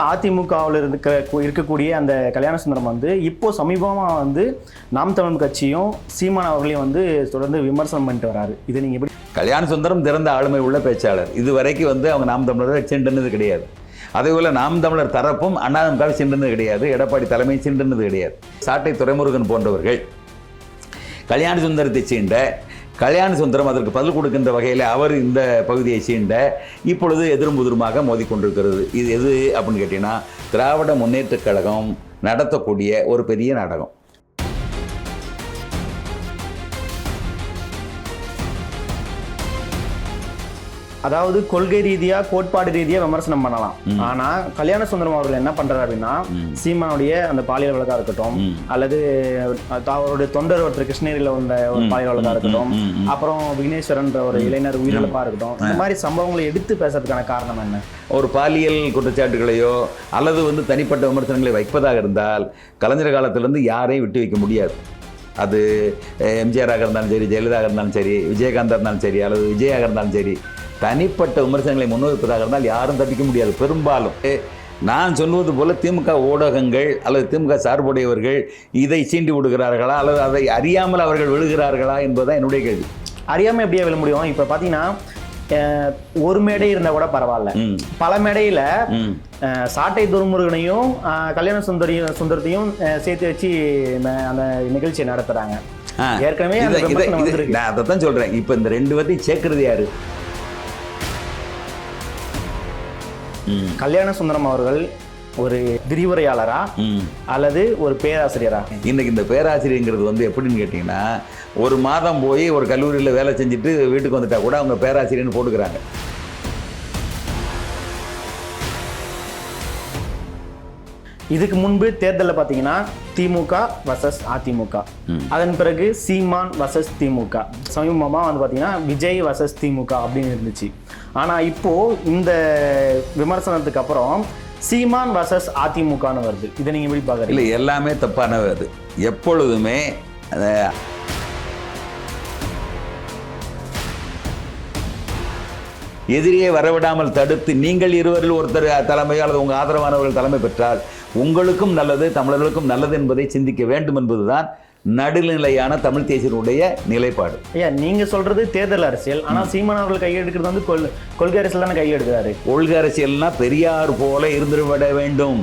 அதிமுகவில் இருக்கக்கூடிய அந்த கல்யாண சுந்தரம் வந்து இப்போ சமீபமாக வந்து நாம் தமிழ் கட்சியும் சீமான் அவர்களையும் வந்து தொடர்ந்து விமர்சனம் பண்ணிட்டு வராரு. இது நீங்கள் எப்படி? கல்யாண சுந்தரம் திறந்த ஆளுமை உள்ள பேச்சாளர். இது வரைக்கும் வந்து அவங்க நாம் தமிழரை சென்றுனது கிடையாது. அதேபோல் நாம் தமிழர் தரப்பும் அண்ணாதிமுகவை சென்றுனது கிடையாது. எடப்பாடி தலைமை சென்றுனது கிடையாது. சாட்டை துரைமுருகன் போன்றவர்கள் கல்யாண சுந்தரத்தை சீண்ட, கல்யாண சுந்தரம் அதற்கு பதில் கொடுக்கின்ற வகையில் அவர் இந்த பகுதியை சீண்ட இப்பொழுது எதிரும் புதிருமாக மோதிக்கொண்டிருக்கிறது. இது எது அப்படின்னு கேட்டீங்கன்னா, திராவிட முன்னேற்றக் கழகம் நடத்தக்கூடிய ஒரு பெரிய நாடகம். அதாவது கொள்கை ரீதியா கோட்பாடு ரீதியா விமர்சனம் பண்ணலாம். ஆனா கல்யாண சுந்தரம் அவர்கள் என்ன பண்றாரு அப்படின்னா, சீமானுடைய அந்த பாலியல் வழக்கா இருக்கட்டும், அல்லது அவருடைய தொண்டர் ஒருத்தர் கிருஷ்ணகிரியில உள்ள ஒரு பாலியல் வழக்கா இருக்கட்டும், அப்புறம் விக்னேஸ்வரன்ற ஒரு இளைஞர் உயிரிழப்பா இருக்கட்டும், இந்த மாதிரி சம்பவங்களை எடுத்து பேசுறதுக்கான காரணம் என்ன? ஒரு பாலியல் குற்றச்சாட்டுகளையோ அல்லது வந்து தனிப்பட்ட விமர்சனங்களை வைப்பதாக இருந்தால் கலைஞர் காலத்திலிருந்து யாரையும் விட்டு வைக்க முடியாது. அது எம்ஜிஆராக இருந்தாலும் சரி, ஜெயலலிதாக இருந்தாலும் சரி, விஜயகாந்தாக இருந்தாலும் சரி, அல்லது விஜயாக இருந்தாலும் சரி, தனிப்பட்ட விமர்சனங்களை முன்வைப்பதாக இருந்தால் யாரும் தப்பிக்க முடியாது. பெரும்பாலும் நான் சொல்வது போல திமுக ஊடகங்கள் அல்லது திமுக சார்புடையவர்கள் இதை சீண்டி விடுகிறார்களா அல்லது அதை அறியாமல் அவர்கள் விழுகிறார்களா என்பதுதான் என்னுடைய கேள்வி. அறியாமல் எப்படியா விழ முடியும்? இப்போ பார்த்தீங்கன்னா ஒரு மேடை இருந்தால் கூட பரவாயில்ல, பல மேடையில் சாட்டை துரைமுருகனையும் கல்யாண சுந்தரத்தையும் சேர்த்து வச்சு அந்த நிகழ்ச்சியை நடத்துகிறாங்க. ஏற்கனவே நான் அதை தான் சொல்கிறேன். இப்போ இந்த ரெண்டு பேர்த்தையும் சேர்க்கறது யாரு? கல்யாண சுந்தரம் அவர்கள் ஒரு விரிவுரையாளரா அல்லது ஒரு பேராசிரியரா? இன்னைக்கு இந்த பேராசிரியங்கிறது வந்து எப்படின்னு கேட்டிங்கன்னா, ஒரு மாதம் போய் ஒரு கல்லூரியில் வேலை செஞ்சுட்டு வீட்டுக்கு வந்துட்டா கூட அவங்க பேராசிரியர்னு போட்டுக்கிறாங்க. இதுக்கு முன்பு தேர்தலில் பார்த்தீங்கன்னா திமுக வர்சஸ் அதிமுக, அதன் பிறகு சீமான் வர்சஸ் திமுக, சமீபமாக வந்து பார்த்தீங்கன்னா விஜய் வர்சஸ் திமுக அப்படின்னு இருந்துச்சு. ஆனால் இப்போது இந்த விமர்சனத்துக்கு அப்புறம் சீமான் வர்சஸ் அதிமுகன்னு வருது. இதை நீங்கள் எப்படி பார்க்குறீங்க? இல்லை, எல்லாமே தப்பானது. அது எப்பொழுதுமே எதிரியை வரவிடாமல் தடுத்து நீங்கள் இருவரில் ஒருத்தர் தலைமையோ அல்லது உங்கள் ஆதரவானவர்கள் தலைமை பெற்றால் உங்களுக்கும் நல்லது, தமிழர்களுக்கும் நல்லது என்பதை சிந்திக்க வேண்டும் என்பதுதான் நடுநிலையான தமிழ் தேசியனுடைய நிலைப்பாடு. ஐயா, நீங்க சொல்றது தேர்தல் அரசியல், ஆனா சீமான் அவர்கள் கையெடுக்கிறது வந்து கொள்கை அரசியல் தானே கையெடுக்கிறாரு. கொள்கை அரசியல்னா பெரியார் போல இருந்துவிட வேண்டும்.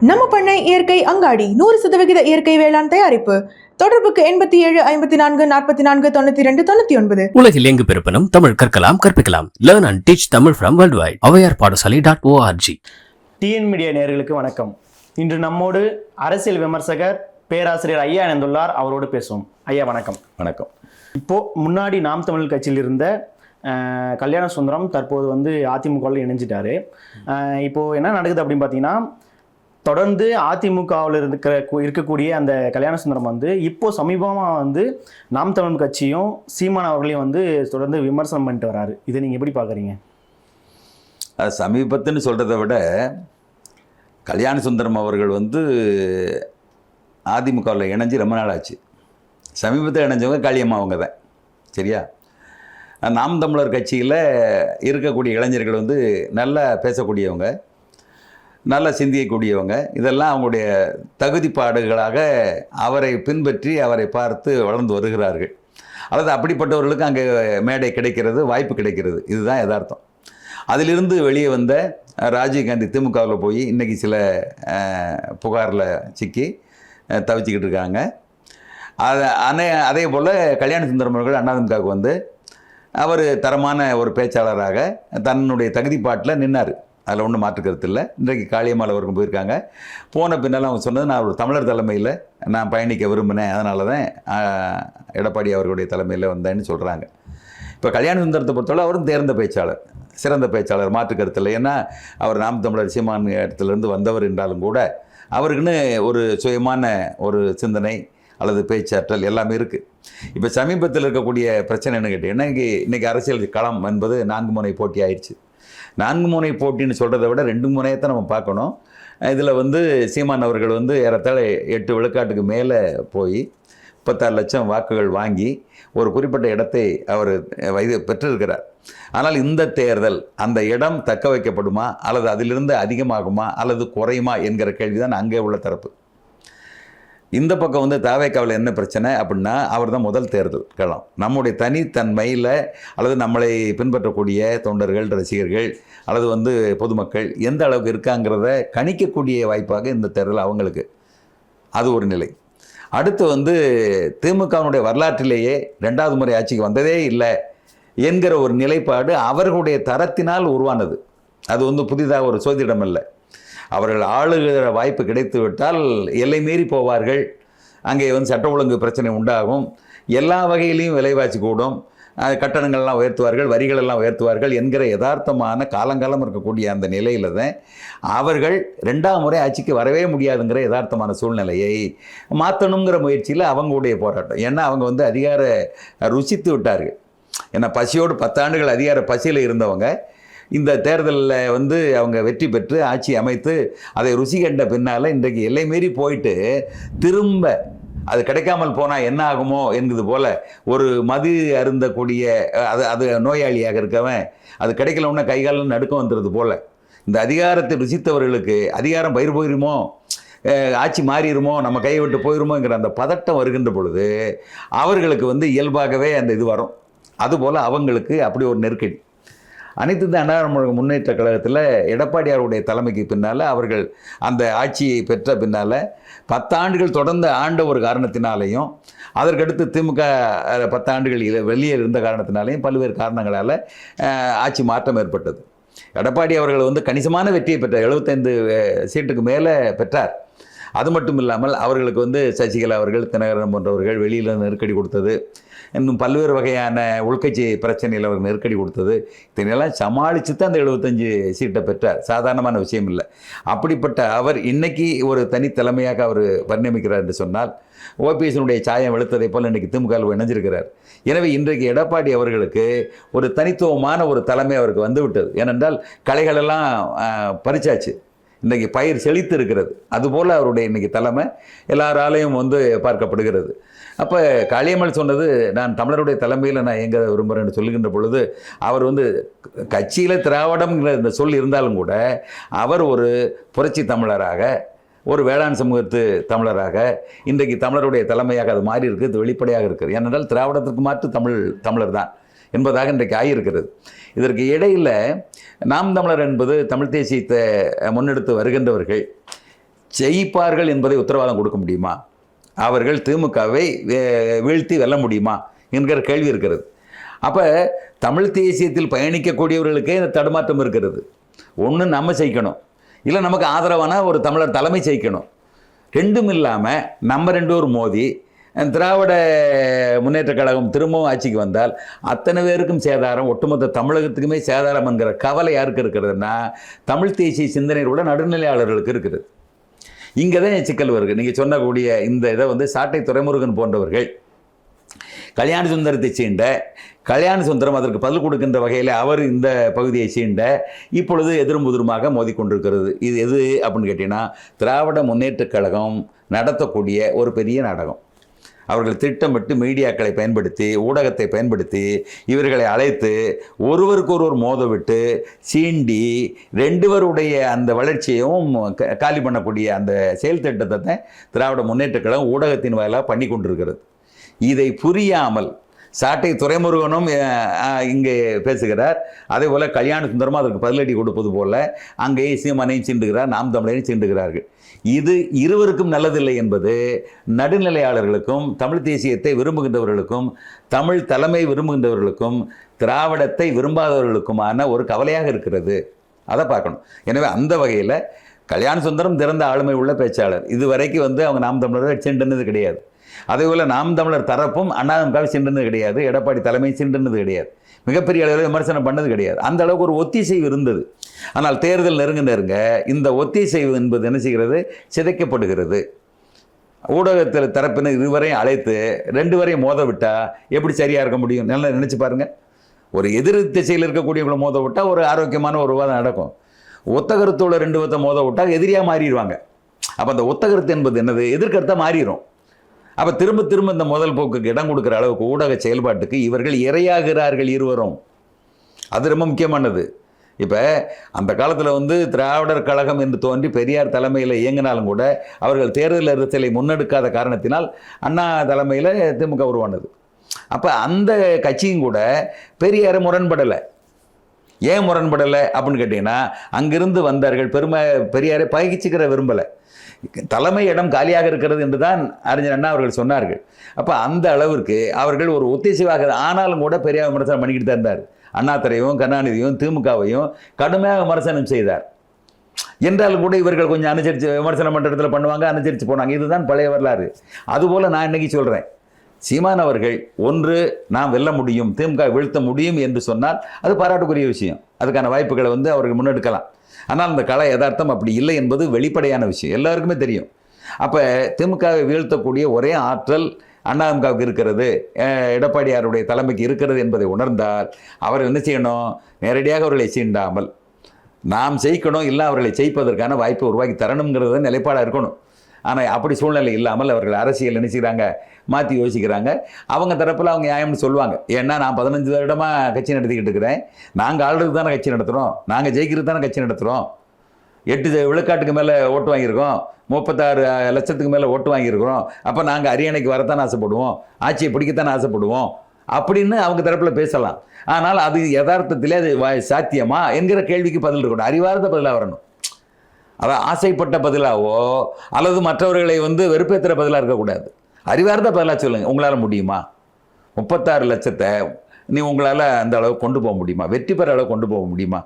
நம்ம பண்ணை இயற்கை அங்காடி 100% இயற்கை வேளாண் தயாரிப்பு. தொடர்புக்கு 87 54 44 92 99. உலகில் எங்கு பிறப்பினும் தமிழ் கற்கலாம், கற்பிக்கலாம். Learn and teach Tamil from worldwide. avayarpadasali.org. TN media நேயர்களுக்கு வணக்கம். இன்று நம்மோடு அரசியல் விமர்சகர் பேராசிரியர் ஐயா இணைந்துள்ளார். அவரோடு பேசுவோம். ஐயா வணக்கம். வணக்கம். இப்போ முன்னாடி நாம் தமிழ் கட்சியில் இருந்த கல்யாண சுந்தரம் தற்போது வந்து அதிமுகவில் இணைஞ்சிட்டாரு. இப்போ என்ன நடக்குது அப்படின்னு பார்த்தீங்கன்னா, தொடர்ந்து அதிமுகவில் இருக்கக்கூடிய அந்த கல்யாண சுந்தரம் வந்து இப்போ சமீபமாக வந்து நாம் தமிழ் கட்சியும் சீமான் அவர்களையும் வந்து தொடர்ந்து விமர்சனம் பண்ணிட்டு வராரு. இதை நீங்கள் எப்படி பார்க்குறீங்க? அது சமீபத்துன்னு சொல்கிறத விட கல்யாண சுந்தரம் அவர்கள் வந்து அதிமுகவில் இணைஞ்சு ரொம்ப நாள் ஆச்சு. சமீபத்தில் இணைஞ்சவங்க காளியம்மா அவங்க தான். சரியா? நாம் தமிழர் கட்சியில் இருக்கக்கூடிய இளைஞர்கள் வந்து நல்லா பேசக்கூடியவங்க, நல்லா சிந்திக்கக்கூடியவங்க. இதெல்லாம் அவங்களுடைய தகுதிப்பாடுகளாக அவரை பின்பற்றி அவரை பார்த்து வளர்ந்து வருகிறார்கள். அல்லது அப்படிப்பட்டவர்களுக்கு அங்கே மேடை கிடைக்கிறது, வாய்ப்பு கிடைக்கிறது. இதுதான் யதார்த்தம். அதிலிருந்து வெளியே வந்த ராஜீவ்காந்தி திமுகவில் போய் இன்றைக்கி சில புகாரில் சிக்கி தவிச்சிக்கிட்டு இருக்காங்க. அதே போல் கல்யாண சுந்தரம் அவர்கள் அதிமுகவுக்கு வந்து அவர் தரமான ஒரு பேச்சாளராக தன்னுடைய தகுதிப்பாட்டில் நின்னார். அதில் ஒன்றும் மாற்றுக்கிறது இல்லை. இன்றைக்கு காளியம்மாள் அவருக்கும் போயிருக்காங்க. போன பின்னால் அவங்க சொன்னது, நான் ஒரு தமிழர் தலைமையில் நான் பயணிக்க விரும்பினேன், அதனால தான் எடப்பாடி அவர்களுடைய தலைமையில் வந்தேன்னு சொல்கிறாங்க. இப்போ கல்யாண சுந்தரத்தை பொறுத்தவரை அவரும் தேர்ந்த பேச்சாளர், சிறந்த பேச்சாளர், மாற்றுக்கருத்து இல்லை. ஏன்னா அவர் நாம் தமிழர் சீமான் இடத்துலேருந்து வந்தவர் என்றாலும் கூட அவருக்குன்னு ஒரு சுயமான ஒரு சிந்தனை அல்லது பேச்சாற்றல் எல்லாமே இருக்குது. இப்போ சமீபத்தில் இருக்கக்கூடிய பிரச்சனை என்ன கேட்டீங்கன்னா, இன்றைக்கி அரசியல் களம் என்பது 4 முனை போட்டி ஆயிடுச்சு. 4 முனை போட்டின்னு சொல்கிறத விட 2 முனையத்தை நம்ம பார்க்கணும். இதில் வந்து சீமான் அவர்கள் வந்து ஏறத்தாழ 8 விழுக்காட்டுக்கு மேலே போய் 36 லட்சம் வாக்குகள் வாங்கி ஒரு குறிப்பிட்ட இடத்தை அவர் பெற்றிருக்கிறார். ஆனால் இந்த தேர்தல் அந்த இடம் தக்க வைக்கப்படுமா அல்லது அதிலிருந்து அதிகமாகுமா அல்லது குறையுமா என்கிற கேள்விதான் அங்கே உள்ள தரப்பு. இந்த பக்கம் வந்து தாவேக்காவில் என்ன பிரச்சனை அப்படின்னா, அவர் தான் முதல் தேர்தல் களம். நம்முடைய தனித்தன்மையில் அல்லது நம்மளை பின்பற்றக்கூடிய தொண்டர்கள், ரசிகர்கள் அல்லது வந்து பொதுமக்கள் எந்த அளவுக்கு இருக்காங்கிறத கணிக்கக்கூடிய வாய்ப்பாக இந்த தேர்தல் அவங்களுக்கு. அது ஒரு நிலை. அடுத்து வந்து திமுகவினுடைய வரலாற்றிலேயே 2வது முறை ஆட்சிக்கு வந்ததே இல்லை என்கிற ஒரு நிலைப்பாடு அவர்களுடைய தரத்தினால் உருவானது. அது வந்து புதிதாக ஒரு சோதிடம் அல்ல. அவர்கள் ஆளுகிற வாய்ப்பு கிடைத்து விட்டால் எல்லை மீறி போவார்கள். அங்கே வந்து சட்ட ஒழுங்கு பிரச்சனை உண்டாகும். எல்லா வகையிலையும் விலைவாசி கூடும். கட்டணங்கள்லாம் உயர்த்துவார்கள், வரிகளெல்லாம் உயர்த்துவார்கள் என்கிற யதார்த்தமான காலங்காலம் இருக்கக்கூடிய அந்த நிலையில் தான் அவர்கள் 2ஆம் முறை ஆட்சிக்கு வரவே முடியாதுங்கிற யதார்த்தமான சூழ்நிலையை மாற்றணுங்கிற முயற்சியில் அவங்களுடைய போராட்டம். ஏன்னா அவங்க வந்து அதிகார ருசித்து விட்டார்கள். ஏன்னா பசியோடு 10 ஆண்டுகள் அதிகார பசியில் இருந்தவங்க இந்த தேர்தலில் வந்து அவங்க வெற்றி பெற்று ஆட்சி அமைத்து அதை ருசி கண்ட பின்னால் இன்றைக்கு எல்லை மீறி போயிட்டு திரும்ப அது கிடைக்காமல் போனால் என்ன ஆகுமோ என்கிறது போல் ஒரு மது அருந்தக்கூடிய அது நோயாளியாக இருக்கவன் அது கிடைக்கலன்னா கைகாலம் நடுக்கம் வந்துடுறது போல் இந்த அதிகாரத்தை ருசித்தவர்களுக்கு அதிகாரம் பயிர் போயிருமோ, ஆட்சி மாறிடுமோ, நம்ம கையை விட்டு போயிருமோங்கிற அந்த பதட்டம் வருகின்ற பொழுது அவர்களுக்கு வந்து இயல்பாகவே அந்த இது வரும். அதுபோல் அவங்களுக்கு அப்படி ஒரு நெருக்கடி. அனைத்து இந்திய அண்ணா திராவிட முன்னேற்ற கழகத்தில் எடப்பாடியாருடைய தலைமைக்கு பின்னால் அவர்கள் அந்த ஆட்சியை பெற்ற பின்னால் 10 ஆண்டுகள் தொடர்ந்து ஆண்ட ஒரு காரணத்தினாலேயும் அதற்கடுத்து திமுக 10 ஆண்டுகள் வெளியே இருந்த காரணத்தினாலேயும் பல்வேறு காரணங்களால் ஆட்சி மாற்றம் ஏற்பட்டது. எடப்பாடி அவர்கள் வந்து கணிசமான வெற்றியை பெற்றார். 75 சீட்டுக்கு மேலே பெற்றார். அது மட்டும் இல்லாமல் அவர்களுக்கு வந்து சசிகலா அவர்கள், தினகரன் போன்றவர்கள் வெளியில் நெருக்கடி கொடுத்தது, இன்னும் பல்வேறு வகையான உள்கட்சி பிரச்சனையில் அவர் நெருக்கடி கொடுத்தது, இதனெல்லாம் சமாளித்து தான் அந்த 75 சீட்டை பெற்றார். சாதாரணமான விஷயம் இல்லை. அப்படிப்பட்ட அவர் இன்னைக்கு ஒரு தனித்தலைமையாக அவர் பரிணமிக்கிறார் என்று சொன்னால் ஓபிஎஸ்னுடைய சாயம் வெளுத்ததை போல் இன்றைக்கி திமுகவில் இணைஞ்சிருக்கிறார். எனவே இன்றைக்கு எடப்பாடி அவர்களுக்கு ஒரு தனித்துவமான ஒரு தலைமை அவருக்கு வந்துவிட்டது. ஏனென்றால் கலைகளெல்லாம் பறிச்சாச்சு, இன்றைக்கி பயிர் செழித்து இருக்கிறது. அதுபோல் அவருடைய இன்றைக்கி தலைமை எல்லாராலையும் வந்து பார்க்கப்படுகிறது. அப்போ காளியம்மாள் சொன்னது, நான் தமிழருடைய தலைமையில் நான் எங்கே விரும்புகிறேன்னு சொல்லுகின்ற பொழுது அவர் வந்து கட்சியில் திராவிடம்ங்கிற இந்த சொல் இருந்தாலும் கூட அவர் ஒரு புரட்சி தமிழராக, ஒரு வேளாண் சமூகத்து தமிழராக இன்றைக்கு தமிழருடைய தலைமையாக அது மாறி இருக்குது. இது வெளிப்படையாக இருக்குது. ஏனென்றால் திராவிடத்திற்கு மாற்று தமிழர் தான் என்பதாக இன்றைக்கு ஆகியிருக்கிறது. இதற்கு இடையில் நாம் தமிழர் என்பது தமிழ் தேசியத்தை முன்னெடுத்து வருகின்றவர்கள் ஜெயிப்பார்கள் என்பதை உத்தரவாதம் கொடுக்க முடியுமா? அவர்கள் திமுகவை வீழ்த்தி வெல்ல முடியுமா என்கிற கேள்வி இருக்கிறது. அப்போ தமிழ் தேசியத்தில் பயணிக்கக்கூடியவர்களுக்கே இந்த தடுமாற்றம் இருக்கிறது. ஒன்று நம்ம ஜெயிக்கணும், இல்லை நமக்கு ஆதரவான ஒரு தமிழர் தலைமை ஜெயிக்கணும். ரெண்டும் இல்லாமல் நம்ம 2 பேரும் மோதி திராவிட முன்னேற்ற கழகம் திரும்பவும் ஆட்சிக்கு வந்தால் அத்தனை பேருக்கும் சேதாரம், ஒட்டுமொத்த தமிழகத்துக்குமே சேதாரம் என்கிற கவலை யாருக்கு இருக்கிறதுனா தமிழ் தேசிய சிந்தனையில் உள்ள நடுநிலையாளர்களுக்கு இருக்குது. இங்கே தான் சிக்கல் வருது. நீங்கள் சொன்னக்கூடிய இந்த இதை வந்து சாட்டை துரைமுருகன் போன்றவர்கள் கல்யாண சுந்தரத்தை சீண்ட, கல்யாண சுந்தரம் அதற்கு பதில் கொடுக்கின்ற வகையில் அவர் இந்த பகுதியை சீண்ட இப்பொழுது எதிரும் புதிருமாக மோதிக்கொண்டிருக்கிறது. இது எது அப்படின்னு கேட்டிங்கன்னா, திராவிட முன்னேற்றக் கழகம் நடத்தக்கூடிய ஒரு பெரிய நாடகம். அவர்கள் திட்டமிட்டு மீடியாக்களை பயன்படுத்தி, ஊடகத்தை பயன்படுத்தி இவர்களை அழைத்து ஒருவருக்கு ஒருவர் மோதவிட்டு சீண்டி 2 பேருடைய அந்த வளர்ச்சியையும் காலி பண்ணக்கூடிய அந்த செயல் திட்டத்தை திராவிட முன்னேற்றக் கழகம் ஊடகத்தின் வாயிலாக பண்ணி கொண்டிருக்கிறது. இதை புரியாமல் சாட்டை துரைமுருகனும் இங்கே பேசுகிறார். அதே போல் கல்யாண சுந்தரமாக அதற்கு பதிலடி கொடுப்பது போல் அங்கே சீமானையும் சீண்டுகிறார், நாம் தமிழரையும் சீண்டுகிறார்கள். இது இருவருக்கும் நல்லதில்லை என்பது நடுநிலையாளர்களுக்கும் தமிழ் தேசியத்தை விரும்புகின்றவர்களுக்கும் தமிழ் தலைமை விரும்புகின்றவர்களுக்கும் திராவிடத்தை விரும்பாதவர்களுக்குமான ஒரு கவலையாக இருக்கிறது. அதை பார்க்கணும். எனவே அந்த வகையில் கல்யாண சுந்தரம் திறந்த ஆளுமை உள்ள பேச்சாளர். இதுவரைக்கும் வந்து அவங்க நாம் தமிழரை சீண்டுனது கிடையாது. அதேபோல் நாம் தமிழர் தரப்பும் அண்ணாதிமுகவை சீண்டுனது கிடையாது, எடப்பாடி தலைமை சீண்டுனது கிடையாது, மிகப்பெரிய அளவில் விமர்சனம் பண்ணது கிடையாது. அந்த அளவுக்கு ஒரு ஒத்திசைவு இருந்தது. ஆனால் தேர்தல் நெருங்க இந்த ஒத்திசைவு என்பது என்ன செய்கிறது? சிதைக்கப்படுகிறது. ஊடகத்தில் தரப்பினர் இதுவரையும் அழைத்து 2 பேரையும் மோத விட்டால் எப்படி சரியாக இருக்க முடியும்? நல்லா நினச்சி பாருங்கள். ஒரு எதிர் திசையில் இருக்கக்கூடியவங்களை மோத விட்டால் ஒரு ஆரோக்கியமான ஒரு விவாதம் நடக்கும். ஒத்த கருத்தோட 2 பேர்த்த மோத விட்டால் எதிரியாக மாறிடுவாங்க. அப்போ அந்த ஒத்த கருத்து என்பது என்னது? எதிர்கருத்தாக மாறிடும். அப்போ திரும்ப திரும்ப இந்த முதல் போக்குக்கு இடம் கொடுக்குற அளவுக்கு ஊடக செயல்பாட்டுக்கு இவர்கள் இரையாகிறார்கள் இருவரும். அது ரொம்ப முக்கியமானது. இப்போ அந்த காலத்தில் வந்து திராவிடர் கழகம் என்று தோன்றி பெரியார் தலைமையில் இயங்கினாலும் கூட அவர்கள் தேர்தல் அரசியலை முன்னெடுக்காத காரணத்தினால் அண்ணா தலைமையில் திமுக உருவானது. அப்போ அந்த கட்சியும் கூட பெரியாரை முரண்படலை. ஏன் முரண்படலை அப்படின்னு கேட்டிங்கன்னா, அங்கிருந்து வந்தார்கள் பெரியாரை பகிச்சிக்கிற விரும்பலை. தலைமை இடம் காலியாக இருக்கிறது என்று தான் அறிஞர் அண்ணா அவர்கள் சொன்னார்கள். அப்போ அந்த அளவிற்கு அவர்கள் ஒரு ஒத்திசைவாக, ஆனாலும் கூட பெரியார் விமர்சனம் பண்ணிக்கிட்டு தான் இருந்தார். அண்ணாதுரையும் கருணாநிதியும் திமுகவையும் கடுமையாக விமர்சனம் செய்தார். என்றாலும் கூட இவர்கள் கொஞ்சம் அனுசரித்து விமர்சனம் பண்ணுற இடத்துல பண்ணுவாங்க, அனுசரித்து போனாங்க. இதுதான் பழைய வரலாறு. அதுபோல் நான் இன்னைக்கு சொல்கிறேன், சீமான் அவர்கள் ஒன்று நாம் வெல்ல முடியும், திமுக வீழ்த்த முடியும் என்று சொன்னால் அது பாராட்டுக்குரிய விஷயம். அதுக்கான வாய்ப்புகளை வந்து அவர்கள் முன்னெடுக்கலாம். ஆனால் அந்த கலை யதார்த்தம் அப்படி இல்லை என்பது வெளிப்படையான விஷயம், எல்லாருக்குமே தெரியும். அப்போ திமுகவை வீழ்த்தக்கூடிய ஒரே ஆற்றல் அதிமுகவுக்கு இருக்கிறது, எடப்பாடியாருடைய தலைமைக்கு இருக்கிறது என்பதை உணர்ந்தால் அவர் என்ன செய்யணும்? நேரடியாக அவர்களை சீண்டாமல் நாம் ஜெயிக்கணும், இல்லை அவர்களை ஜெயிப்பதற்கான வாய்ப்பை உருவாக்கி தரணுங்கிறது நிலைப்பாடாக இருக்கணும். ஆனால் அப்படி சூழ்நிலை இல்லாமல் அவர்கள் அரசியல் நினைச்சுக்கிறாங்க, மாற்றி யோசிக்கிறாங்க. அவங்க தரப்பில் அவங்க நியாயம்னு சொல்லுவாங்க. ஏன்னா நான் 15 வருடமாக கட்சி நடத்திக்கிட்டு இருக்கிறேன், நாங்கள் ஆள்றதுக்கு தானே கட்சி நடத்துகிறோம், நாங்கள் ஜெயிக்கிறது தானே கட்சி நடத்துகிறோம், 8 விழுக்காட்டுக்கு மேலே ஓட்டு வாங்கியிருக்கோம், 36 லட்சத்துக்கு மேலே ஓட்டு வாங்கியிருக்கிறோம், அப்போ நாங்கள் அரியணைக்கு வரத்தான் ஆசைப்படுவோம், ஆட்சியை பிடிக்கத்தான் ஆசைப்படுவோம் அப்படின்னு அவங்க தரப்பில் பேசலாம். ஆனால் அது யதார்த்தத்திலே அது சாத்தியமா என்கிற கேள்விக்கு பதில் இருக்கணும், அறிவார்ந்த பதிலாக வரணும். அதான் ஆசைப்பட்ட பதிலாவோ அல்லது மற்றவர்களை வந்து வெறுப்பேற்றுற பதிலாக இருக்கக்கூடாது. அறிவார்ந்த பதிலாக சொல்லுங்கள். உங்களால் முடியுமா? 36 லட்சத்தை உங்களால் அந்த அளவுக்கு கொண்டு போக முடியுமா? வெற்றி பெற அளவு கொண்டு போக முடியுமா?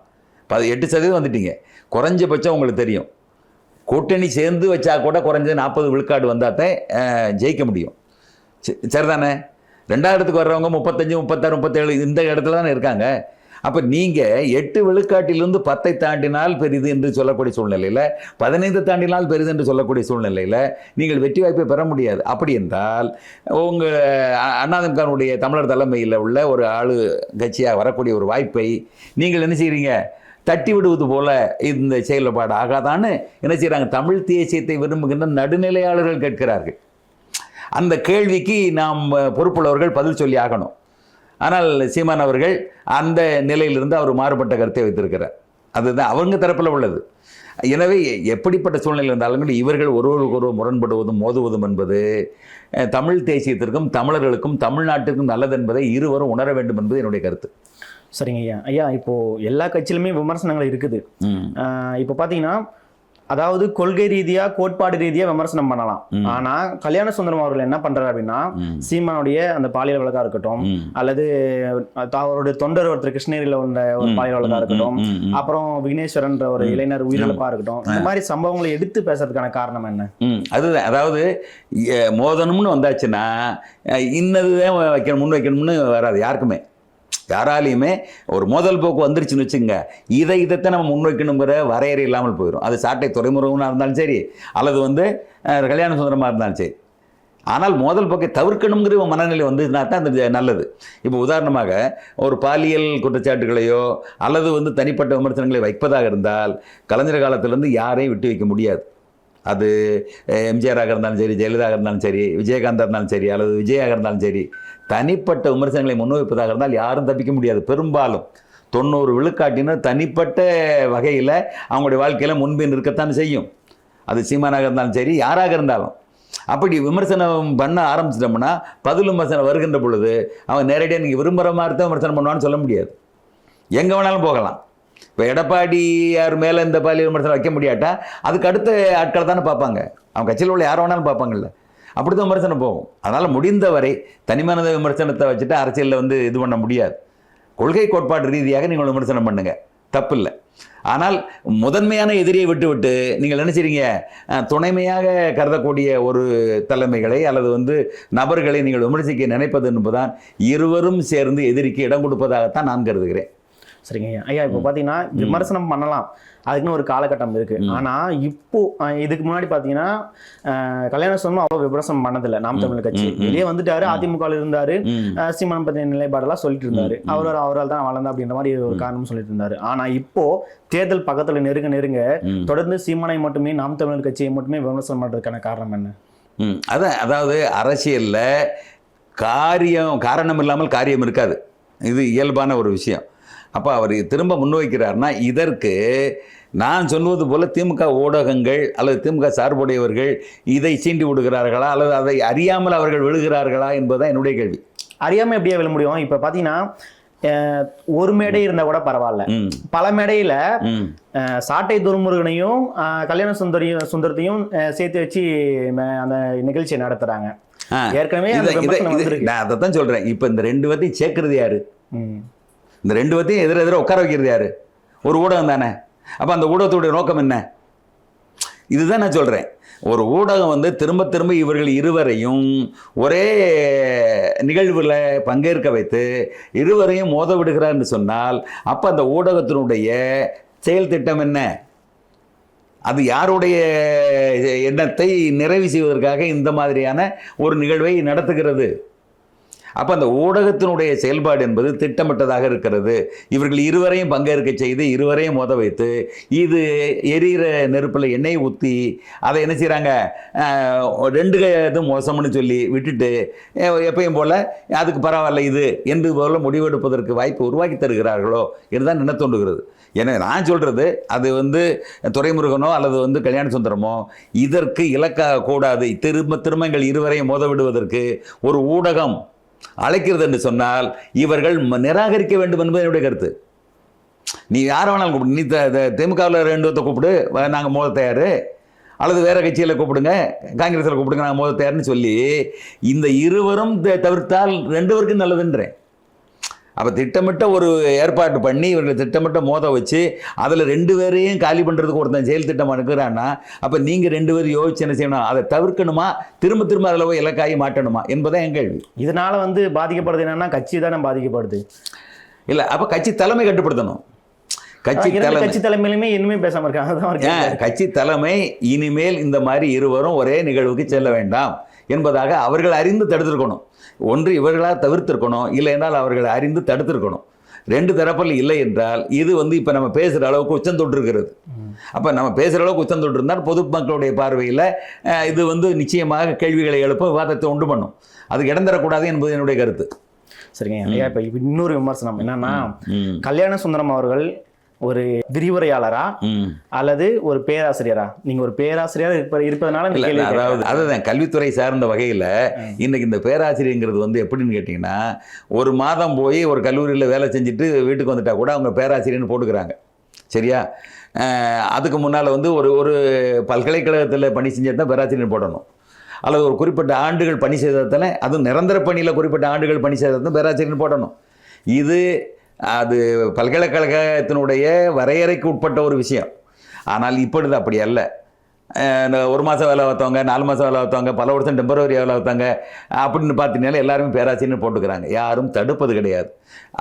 8% வந்துட்டீங்க. குறைஞ்சபட்சம் உங்களுக்கு தெரியும், கூட்டணி சேர்ந்து வச்சா கூட குறைஞ்சது 40 விழுக்காடு வந்தால் தான் ஜெயிக்க முடியும். சரிதானே? 2ஆம் இடத்துக்கு வர்றவங்க 35, 36, 37 இந்த இடத்துல தானே இருக்காங்க. அப்போ நீங்கள் 8 விழுக்காட்டிலிருந்து 10 தாண்டினால் பெரிது என்று சொல்லக்கூடிய சூழ்நிலையில், 15 தாண்டினால் பெரிது என்று சொல்லக்கூடிய சூழ்நிலையில் நீங்கள் வெற்றி வாய்ப்பை பெற முடியாது. அப்படி என்றால் உங்கள் அதிமுகவுடைய தமிழர் தலைமையில் உள்ள ஒரு ஆளு கட்சியாக வரக்கூடிய ஒரு வாய்ப்பை நீங்கள் என்ன செய்கிறீங்க? தட்டி விடுவது போல இந்த செயல்பாடு ஆகாதான்னு என்ன செய்கிறாங்க? தமிழ் தேசியத்தை விரும்புகின்ற நடுநிலையாளர்கள் கேட்கிறார்கள். அந்த கேள்விக்கு நாம் பொறுப்புள்ளவர்கள் பதில் சொல்லி ஆகணும். ஆனால் சீமான் அவர்கள் அந்த நிலையிலிருந்து அவர் மாறுபட்ட கருத்தை வைத்திருக்கிறார். அதுதான் அவங்க தரப்பில் உள்ளது. எனவே எப்படிப்பட்ட சூழ்நிலை இருந்தாலும் இவர்கள் ஒருவருக்கொருவர் முரண்படுவதும் மோதுவதும் என்பது தமிழ் தேசியத்திற்கும் தமிழர்களுக்கும் தமிழ்நாட்டிற்கும் நல்லது என்பதை இருவரும் உணர வேண்டும் என்பது என்னுடைய கருத்து. சரிங்க ஐயா. ஐயா, இப்போ எல்லா கட்சியிலுமே விமர்சனங்கள் இருக்குது. இப்போ பார்த்தீங்கன்னா, அதாவது கொள்கை ரீதியா கோட்பாடு ரீதியா விமர்சனம் பண்ணலாம். ஆனா கல்யாண சுந்தரம் அவர்கள் என்ன பண்றாரு அப்படின்னா, சீமானுடைய அந்த பாலியல் வழக்கா இருக்கட்டும், அல்லது அவருடைய தொண்டர் ஒருத்தர் கிருஷ்ணகிரியில உள்ள ஒரு பாலியல் வழக்கா இருக்கட்டும், அப்புறம் விக்னேஸ்வரன்ற ஒரு இளைஞர் உயிரிழப்பா இருக்கட்டும், இந்த மாதிரி சம்பவங்களை எடுத்து பேசுறதுக்கான காரணம் என்ன? அதுதான், அதாவது மோதனம்னு வந்தாச்சுன்னா இன்னதுதான் வைக்கணும், முன் வைக்கணும்னு வராது யாருக்குமே. யாராலையுமே ஒரு மோதல் போக்கு வந்துருச்சுன்னு வச்சுங்க, இதைத்தான் நம்ம முன்வைக்கணுங்கிற வரையறை இல்லாமல் போயிடும். அது சாட்டை துறைமுருகனாக இருந்தாலும் சரி, அல்லது வந்து கல்யாண சுந்தரமாக இருந்தாலும் சரி. ஆனால் மோதல் போக்கை தவிர்க்கணுங்கிற மனநிலை வந்துச்சுன்னா தான் அது நல்லது. இப்போ உதாரணமாக ஒரு பாலியல் குற்றச்சாட்டுகளையோ அல்லது வந்து தனிப்பட்ட விமர்சனங்களை வைப்பதாக இருந்தால் கலைஞர் காலத்திலேருந்து யாரையும் விட்டு வைக்க முடியாது. அது எம்ஜிஆராக இருந்தாலும் சரி, ஜெயலலிதாக இருந்தாலும் சரி, விஜயகாந்தாக இருந்தாலும் சரி, அல்லது விஜயாக இருந்தாலும் சரி, தனிப்பட்ட விமர்சனங்களை முன்வைப்பதாக இருந்தால் யாரும் தப்பிக்க முடியாது. பெரும்பாலும் 90 விழுக்காட்டினர் தனிப்பட்ட வகையில் அவங்களுடைய வாழ்க்கையில் முன்பின் இருக்கத்தான் செய்யும். அது சீமானாக இருந்தாலும் சரி, யாராக இருந்தாலும். அப்படி விமர்சனம் பண்ண ஆரம்பிச்சிட்டோம்னா பதில் விமர்சனம் வருகின்ற பொழுது அவன் நேரடியாக நீங்கள் விரும்புகிற மாதிரி தான் விமர்சனம் பண்ணுவான்னு சொல்ல முடியாது. எங்கே வேணாலும் போகலாம். இப்போ எடப்பாடியார் மேலே இந்த பாலியல் விமர்சனம் வைக்க முடியாட்டா அதுக்கு அடுத்த ஆட்களை தானே பார்ப்பாங்க. அவங்க கட்சியில் உள்ள யாரை வேணாலும் பார்ப்பாங்கல்ல. அப்படி தான் விமர்சனம் போகும். அதனால் முடிந்தவரை தனிமனித விமர்சனத்தை வச்சுட்டு அரசியலில் வந்து இது பண்ண முடியாது. கொள்கை கோட்பாடு ரீதியாக நீங்கள் விமர்சனம் பண்ணுங்கள், தப்பு இல்லை. ஆனால் முதன்மையான எதிரியை விட்டு நீங்கள் என்ன செய்றீங்க? துணைமையாக கருதக்கூடிய ஒரு தலைமைகளை அல்லது வந்து நபர்களை நீங்கள் விமர்சிக்க நினைப்பது என்பதுதான் இருவரும் சேர்ந்து எதிரிக்கு இடம் கொடுப்பதாகத்தான் நான் கருதுகிறேன். சரிங்க ஐயா. ஐயா இப்போ பார்த்தீங்கன்னா விமர்சனம் பண்ணலாம், அதுக்குன்னு ஒரு காலகட்டம் இருக்கு. ஆனா இப்போ இதுக்கு முன்னாடி பார்த்தீங்கன்னா கல்யாண சுந்தரம் அவ்வளோ விமர்சனம் பண்ணதில்லை. நாம் தமிழர் கட்சி வெளியே வந்துட்டாரு, அதிமுகவில் இருந்தாரு, சீமானம் பற்றிய நிலைப்பாடெல்லாம் சொல்லிட்டு இருந்தாரு. அவரால் தான் வளர்ந்தா அப்படின்ற மாதிரி ஒரு காரணம் சொல்லிட்டு இருந்தாரு. ஆனா இப்போ தேர்தல் பக்கத்துல நெருங்க தொடர்ந்து சீமானை மட்டுமே, நாம் தமிழர் கட்சியை மட்டுமே விமர்சனம் பண்றதுக்கான காரணம் என்ன? அதாவது அரசியல்ல காரணம் இல்லாமல் காரியம் இருக்காது, இது இயல்பான ஒரு விஷயம். அப்போ அவர் திரும்ப முன்வைக்கிறார்னா இதற்கு நான் சொன்னது போல திமுக ஊடகங்கள் அல்லது திமுக சார்புடையவர்கள் இதை சீண்டி விடுகிறார்களா அல்லது அதை அறியாமல் அவர்கள் விழுகிறார்களா என்பதுதான் என்னுடைய கேள்வி. அறியாம எப்படியா விழ முடியும்? இப்ப பாத்தீங்கன்னா ஒரு மேடை இருந்தா கூட பரவாயில்ல, பல மேடையில சாட்டை துருமுருகனையும் கல்யாண சுந்தரத்தையும் சேர்த்து வச்சு அந்த நிகழ்ச்சியை நடத்துறாங்க. ஏற்கனவே நான் அதைத்தான் சொல்றேன். இப்ப இந்த ரெண்டு பேர்த்தையும் சேர்க்கறது யாரு? இந்த ரெண்டு பேர்த்தையும் எதிர உட்கார வைக்கிறது யாரு? ஒரு ஊடகம் தானே. அப்ப அந்த ஊடகத்துடைய நோக்கம் என்ன? இதுதான் நான் சொல்றேன். ஒரு ஊடகம் திரும்ப திரும்ப இவர்கள் இருவரையும் ஒரே நிகழ்வில் பங்கேற்க வைத்து இருவரையும் மோத விடுகிறார் என்று சொன்னால் அப்ப அந்த ஊடகத்தினுடைய செயல் திட்டம் என்ன? அது யாருடைய எண்ணத்தை நிறைவு செய்வதற்காக இந்த மாதிரியான ஒரு நிகழ்வை நடத்துகிறது? அப்போ அந்த ஊடகத்தினுடைய செயல்பாடு என்பது திட்டமிட்டதாக இருக்கிறது. இவர்கள் இருவரையும் பங்கேற்க செய்து இருவரையும் மோத வைத்து இது எரிகிற நெருப்பில் எண்ணெய் ஊற்றி அதை என்ன செய்கிறாங்க, ரெண்டு இது மோசம்னு சொல்லி விட்டுட்டு எப்பயும் போல் அதுக்கு பரவாயில்ல இது என்று போல முடிவெடுப்பதற்கு வாய்ப்பு உருவாக்கி தருகிறார்களோ என்றுதான் என்ன தோன்றுகிறது. எனவே நான் சொல்கிறது அது துரைமுருகனோ அல்லது கல்யாண சுந்தரமோ இதற்கு இலக்காக கூடாது. திரும்ப எங்கள் இருவரையும் மோத விடுவதற்கு ஒரு ஊடகம் அழைக்கிறது என்று சொன்னால் இவர்கள் நிராகரிக்க வேண்டும் என்பது என்னுடைய கருத்து. நீ யாரை வேணாலும் கூப்பிடு, நீ திமுகவில் 2 பேர்த்த கூப்பிடு, நாங்கள் மோத தயார், அல்லது வேற கட்சியில் கூப்பிடுங்க, காங்கிரஸில் கூப்பிடுங்க, நாங்கள் மோத தயார்னு சொல்லி இந்த இருவரும் தவிர்த்தால் 2 பேருக்கும் நல்லதுன்றேன். அப்போ திட்டமிட்ட ஒரு ஏற்பாடு பண்ணி இவர்களை திட்டமிட்ட மோத வச்சு அதில் 2 பேரையும் காலி பண்ணுறதுக்கு ஒருத்தன் செயல் திட்டம் எடுக்கிறான்னா அப்போ நீங்கள் 2 பேரும் யோசிச்சு என்ன செய்யணும்? அதை தவிர்க்கணுமா, திரும்ப அதில் போய் இலக்காகி மாட்டணுமா என்பதான் என் கேள்வி. இதனால் பாதிக்கப்படுறது என்னன்னா கட்சி தானே பாதிக்கப்படுது. இல்லை, அப்போ கட்சி தலைமை கட்டுப்படுத்தணும். கட்சி தலைமையிலுமே இனிமே பேசாம இருக்காங்க. கட்சி தலைமை இனிமேல் இந்த மாதிரி இருவரும் ஒரே நிகழ்வுக்கு செல்ல வேண்டாம் என்பதாக அவர்கள் அறிந்து தடுத்திருக்கணும். ஒன்று இவர்களாக தவிர்த்திருக்கணும், இல்லை என்றால் அவர்களை அறிந்து தடுத்திருக்கணும். 2 தரப்பில் இல்லை என்றால் இது இப்போ நம்ம பேசுகிற அளவுக்கு உச்சம் தொட்டிருக்கிறது. அப்போ நம்ம பேசுகிற அளவுக்கு உச்சம் தொட்டிருந்தால் பொதுமக்களுடைய பார்வையில் இது நிச்சயமாக கேள்விகளை எழுப்ப விவாதத்தை உண்டு பண்ணும். அதுக்கு இடம் தரக்கூடாது என்பது என்னுடைய கருத்து. சரிங்க ஐயா. இப்போ இன்னொரு விமர்சனம் என்னன்னா, கல்யாண சுந்தரம் அவர்கள் ஒரு விரிவுரையாளரா அல்லது ஒரு பேராசிரியரா? நீங்க ஒரு பேராசிரியரா இருப்பதனால அதாவது அதுதான் கல்வித்துறை சார்ந்த வகையில் இன்னைக்கு இந்த பேராசிரியங்கிறது எப்படின்னு கேட்டீங்கன்னா, ஒரு மாதம் போய் ஒரு கல்லூரியில் வேலை செஞ்சுட்டு வீட்டுக்கு வந்துட்டா கூட அவங்க பேராசிரியர்னு போட்டுக்கிறாங்க. சரியா? அதுக்கு முன்னால் ஒரு பல்கலைக்கழகத்தில் பணி செஞ்சது தான் பேராசிரியர் போடணும், அல்லது ஒரு குறிப்பிட்ட ஆண்டுகள் பணி செய்ததில், அதுவும் நிரந்தர பணியில் குறிப்பிட்ட ஆண்டுகள் பணி செய்தது பேராசிரியர் போடணும். அது பல்கலைக்கழகத்தினுடைய வரையறைக்கு உட்பட்ட ஒரு விஷயம். ஆனால் இப்பொழுது அப்படி அல்ல. 1 மாதம் வேலை பார்த்தவங்க, 4 மாதம் வேலை பார்த்தவங்க, பல வருஷம் டெம்பரவரி வேலை பார்த்தவங்க அப்படின்னு பார்த்தீங்கன்னா எல்லாருமே பேராசிரியர் போட்டுக்கிறாங்க. யாரும் தடுப்பது கிடையாது.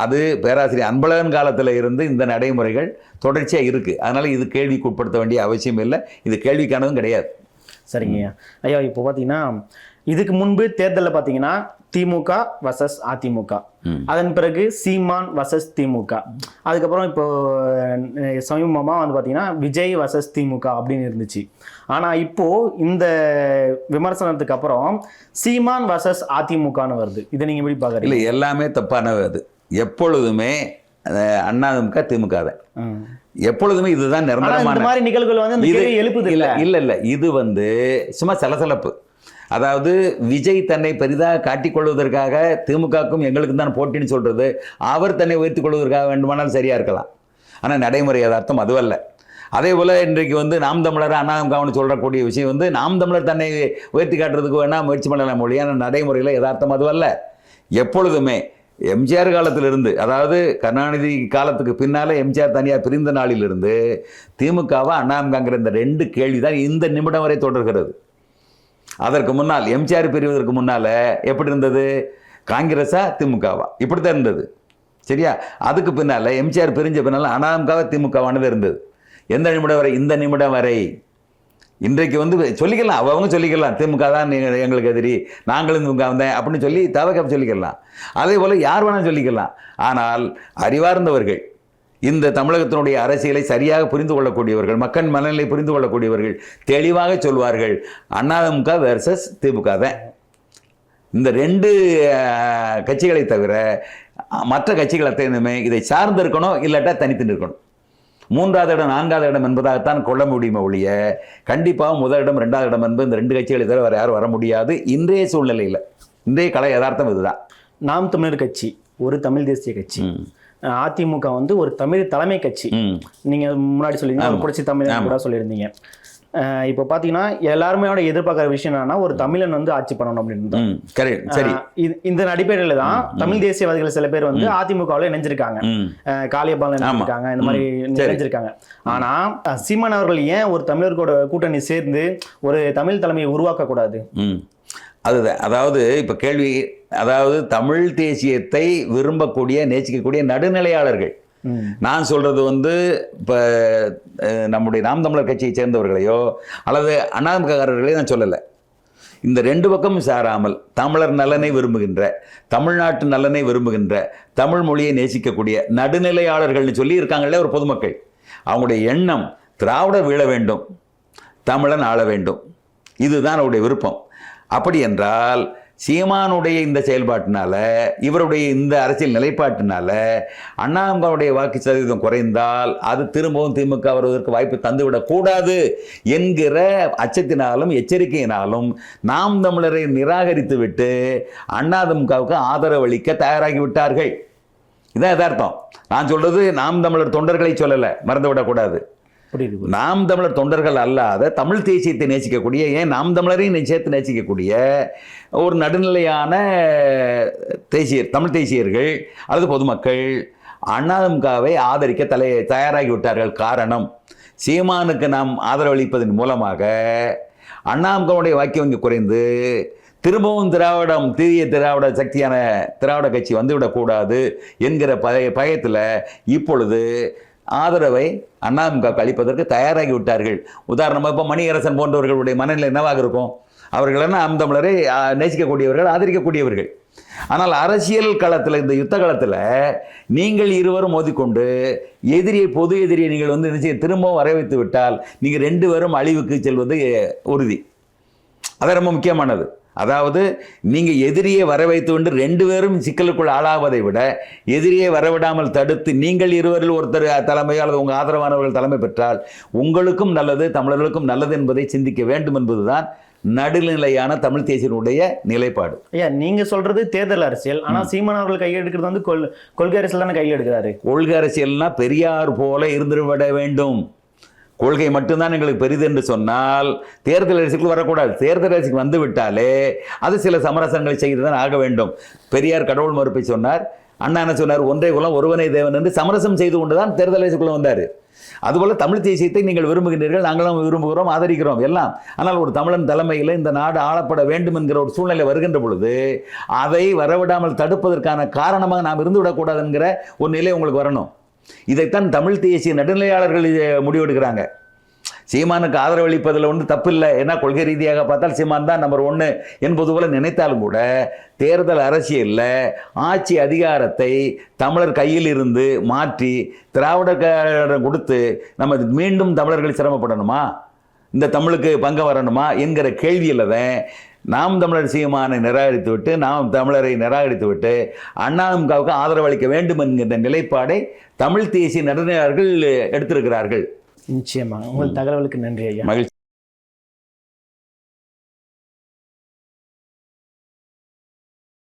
அது பேராசிரியர் அன்பழகன் காலத்தில் இருந்து இந்த நடைமுறைகள் தொடர்ச்சியாக இருக்குது. அதனால் இது கேள்விக்கு உட்படுத்த வேண்டிய அவசியம் இல்லை, இது கேள்விக்கானதும் கிடையாது. சரிங்க ஐயா. இப்போ பார்த்தீங்கன்னா இதுக்கு முன்பு தேர்தலில் பார்த்தீங்கன்னா திமுக வர்சஸ் அதிமுக, அதன் பிறகு சீமான் வர்சஸ் திமுக, அதுக்கப்புறம் இப்போ சமீபமாக பார்த்தீங்கன்னா விஜய் வர்சஸ் திமுக அப்படின்னு இருந்துச்சு. ஆனால் இப்போ இந்த விமர்சனத்துக்கு அப்புறம் சீமான் வர்சஸ் அதிமுகன்னு வருது. இதை நீங்கள் எப்படி பார்க்குறீங்க? இல்லை, எல்லாமே தப்பானது. அது எப்பொழுதுமே அதிமுக திமுக தான், எப்பொழுதுமே இதுதான் நிரந்தரமான. இந்த மாதிரி நிகழ்வுகள் எழுப்புது இல்லை இல்லை, இது சும்மா சலசலப்பு. அதாவது விஜய் தன்னை பெரிதாக காட்டிக்கொள்வதற்காக திமுகவுக்கும் எங்களுக்கும் தான் போட்டின்னு சொல்றது, அவர் தன்னை உயர்த்திக் கொள்வதற்காக வேண்டுமானால் சரியா இருக்கலாம். ஆனால் நடைமுறை யதார்த்தம் அதுவல்ல. அதே போல இன்றைக்கு நாம் தமிழர் அண்ணாதிமுகன்னு சொல்லக்கூடிய விஷயம் நாம் தமிழர் தன்னை உயர்த்தி காட்டுறதுக்கு வேணா முயற்சி பண்ணலாம் மொழியான நடைமுறையில் யதார்த்தம் அதுவல்ல. எப்பொழுதுமே எம்ஜிஆர் காலத்திலிருந்து, அதாவது கருணாநிதி காலத்துக்கு பின்னால எம்ஜிஆர் தனியாக பிரிந்த நாளிலிருந்து திமுகவா அண்ணாதிமுகங்கிற இந்த 2 கேள்வி தான் இந்த நிமிடம் வரை தொடர்கிறது. அதற்கு முன்னால் எம்ஜிஆர் பிரிவதற்கு முன்னால் எப்படி இருந்தது? காங்கிரஸா திமுகவா? இப்படி தான் இருந்தது. சரியா? அதுக்கு பின்னால் எம்ஜிஆர் பிரிஞ்ச பின்னால் அண்ணாதிமுக திமுகவானது இருந்தது. எந்த நிமிடம் வரை? இந்த நிமிடம் வரை. இன்றைக்கு வந்து சொல்லிக்கலாம், அவங்க சொல்லிக்கலாம், திமுக தான் எங்களுக்கு எதிரி, நாங்களும் திமுக வந்தேன் அப்படின்னு சொல்லி தவக சொல்லிக்கலாம். அதே போல் யார் வேணாலும் சொல்லிக்கலாம். ஆனால் அறிவார்ந்தவர்கள், இந்த தமிழகத்தினுடைய அரசியலை சரியாக புரிந்து கொள்ளக்கூடியவர்கள், மக்கள் மனநிலை புரிந்து கொள்ளக்கூடியவர்கள் தெளிவாக சொல்வார்கள், அதிமுக வெர்சஸ் திமுக தான். இந்த 2 கட்சிகளை தவிர மற்ற கட்சிகள் அத்தனையுமே இதை சார்ந்து இருக்கணும், இல்லாட்டா தனித்து இருக்கணும். 3வது இடம் 4வது இடம் என்பதாகத்தான் கொள்ள முடியுமே ஒழிய கண்டிப்பாக முதல் இடம் 2வது இடம் என்பது இந்த 2 கட்சிகளை தவிர வேறு யாரும் வர முடியாது இன்றைய சூழ்நிலையில். இன்றைய கலை யதார்த்தம் இதுதான். நாம் தமிழர் கட்சி ஒரு தமிழ் தேசிய கட்சி, அதிமுக வந்து ஒரு தமிழ் தலைமை கட்சி. நீங்க முன்னாடி சொல்லியிருந்தீங்க ஒரு புரட்சி தமிழன் கூட சொல்லியிருந்தீங்க. இப்போ பார்த்தீங்கன்னா எல்லாருமே எதிர்பார்க்குற விஷயம் என்னன்னா ஒரு தமிழன் வந்து ஆட்சி பண்ணணும் அப்படின்னு. சரி, இந்த அடிப்படையில தான் தமிழ் தேசியவாதிகள் சில பேர் வந்து அதிமுகவில் இணைஞ்சிருக்காங்க, காளியப்பால் இணைஞ்சிருக்காங்க, இந்த மாதிரி இணைஞ்சிருக்காங்க. ஆனா சீமான் அவர்கள் ஏன் ஒரு தமிழர்களோட கூட்டணி சேர்ந்து ஒரு தமிழ் தலைமையை உருவாக்க கூடாது? அதுதான். அதாவது இப்போ கேள்வி, அதாவது தமிழ் தேசியத்தை விரும்பக்கூடிய நேசிக்கக்கூடிய நடுநிலையாளர்கள். நான் சொல்றது வந்து இப்போ நம்முடைய நாம் தமிழர் கட்சியை சேர்ந்தவர்களையோ அல்லது அதிமுககாரர்களையோ நான் சொல்லலை. இந்த 2 பக்கமும் சாராமல் தமிழர் நலனை விரும்புகின்ற, தமிழ்நாட்டு நலனை விரும்புகின்ற, தமிழ் மொழியை நேசிக்கக்கூடிய நடுநிலையாளர்கள்னு சொல்லி இருக்காங்களே ஒரு பொதுமக்கள். அவங்களுடைய எண்ணம் திராவிடர் வீழ வேண்டும், தமிழன் ஆள வேண்டும், இதுதான் அவருடைய விருப்பம். அப்படி என்றால் சீமானுடைய இந்த செயல்பாட்டினால, இவருடைய இந்த அரசியல் நிலைப்பாட்டினால அண்ணாதிமுகவுடைய வாக்கு சதவீதம் குறைந்தால் அது திரும்பவும் திமுக வருவதற்கு வாய்ப்பு தந்துவிடக்கூடாது என்கிற அச்சத்தினாலும் எச்சரிக்கையினாலும் நாம் தமிழரை நிராகரித்து விட்டு அதிமுகவுக்கு ஆதரவு அளிக்க தயாராகி விட்டார்கள். இதான் யதார்த்தம். நான் சொல்றது நாம் தமிழர் தொண்டர்களை சொல்லலை, மறந்துவிடக்கூடாது. நாம் தமிழர் தொண்டர்கள் அல்லாத தமிழ் தேசியத்தை நேசிக்கக்கூடிய, ஏன் நாம் தமிழரையும் சேர்த்து நேசிக்கக்கூடிய ஒரு நடுநிலையான தமிழ் தேசியர்கள் அல்லது பொதுமக்கள் அதிமுகவை ஆதரிக்க தயாராகி விட்டார்கள். காரணம், சீமானுக்கு நாம் ஆதரவளிப்பதன் மூலமாக அதிமுகவுடைய வாக்கு வங்கி குறைந்து திரும்பவும் தீய திராவிட சக்தியான திராவிட கட்சி வந்துவிடக்கூடாது என்கிற பயத்தில் இப்பொழுது ஆதரவை அதிமுக அளிப்பதற்கு தயாராகி விட்டார்கள். உதாரணமாக இப்போ மணியரசன் போன்றவர்களுடைய மனநிலை என்னவாக இருக்கும்? அவர்கள் நாம் தமிழரை நேசிக்கக்கூடியவர்கள், ஆதரிக்கக்கூடியவர்கள். ஆனால் அரசியல் களத்தில், இந்த யுத்த களத்தில் நீங்கள் இருவரும் மோதிக்கொண்டு பொது எதிரியை நீங்கள் வந்து திரும்பவும் வர வைத்து விட்டால் நீங்கள் 2 பேரும் அழிவுக்கு செல்வது உறுதி. அது ரொம்ப முக்கியமானது. அதாவது நீங்கள் எதிரியை வர வைத்து கொண்டு 2 பேரும் சிக்கலுக்குள் ஆளாவதை விட எதிரியை வரவிடாமல் தடுத்து நீங்கள் இருவரில் ஒருத்தர் தலைமையோ அல்லது உங்கள் ஆதரவானவர்கள் தலைமை பெற்றால் உங்களுக்கும் நல்லது, தமிழர்களுக்கும் நல்லது என்பதை சிந்திக்க வேண்டும் என்பதுதான் நடுநிலையான தமிழ் தேசியனுடைய நிலைப்பாடு. ஐயா, நீங்க சொல்றது தேர்தல் அரசியல், ஆனா சீமான் அவர்கள் கையில் எடுக்கிறது வந்து கொள்கை அரசியல் தானே கையில் எடுக்கிறாரு. கொள்கை அரசியல்னா பெரியார் போல இருந்துவிட வேண்டும். கொள்கை மட்டும்தான் எங்களுக்கு பெரிது என்று சொன்னால் தேர்தல் அரசுக்கு வரக்கூடாது. தேர்தல் அரசுக்கு வந்து விட்டாலே அது சில சமரசங்களை செய்து தான் ஆக வேண்டும். பெரியார் கடவுள் மறுப்பை சொன்னார், அண்ணா என்ன சொன்னார், ஒன்றை குலம் ஒருவனை தேவன் என்று சமரசம் செய்து கொண்டு தான் தேர்தல் அரசுக்குள்ள வந்தார். அதுபோல தமிழ் தேசியத்தை நீங்கள் விரும்புகின்றீர்கள், நாங்களும் விரும்புகிறோம், ஆதரிக்கிறோம் எல்லாம். ஆனால் ஒரு தமிழன் தலைமையில் இந்த நாடு ஆளப்பட வேண்டும் என்கிற ஒரு சூழ்நிலை வருகின்ற பொழுது அதை வரவிடாமல் தடுப்பதற்கான காரணமாக நாம் இருந்து விடக்கூடாது என்கிற ஒரு நிலை உங்களுக்கு வரணும். இதைத்தான் தமிழ் தேசிய நடுநிலையாளர்கள் முடிவெடுக்கிறாங்க. சீமானுக்கு ஆதரவளிப்பதில் தப்பு இல்லை, ஏன்னா கொள்கை ரீதியாக பார்த்தால் சீமான் தான் நம்பர் 1 என்பது போல நினைத்தாலும் கூட தேர்தல் அரசியலில் ஆட்சி அதிகாரத்தை தமிழர் கையில் இருந்து மாற்றி திராவிடக்காரன் கொடுத்து நம்ம மீண்டும் தமிழர்கள் சிரமப்படணுமா, இந்த தமிழுக்கு பங்கு வரணுமா என்கிற கேள்வியில் தான் நாம் தமிழர் சீமானை நிராகரித்து விட்டு, நாம் தமிழரை நிராகரித்து விட்டு அதிமுகவுக்கு ஆதரவு அளிக்க வேண்டும் என்கிற நிலைப்பாடை தமிழ் தேசிய நடுநிலையாளர்கள் எடுத்திருக்கிறார்கள். நிச்சயமா. உங்கள் தகவலுக்கு நன்றி ஐயா. மகிழ்ச்சி.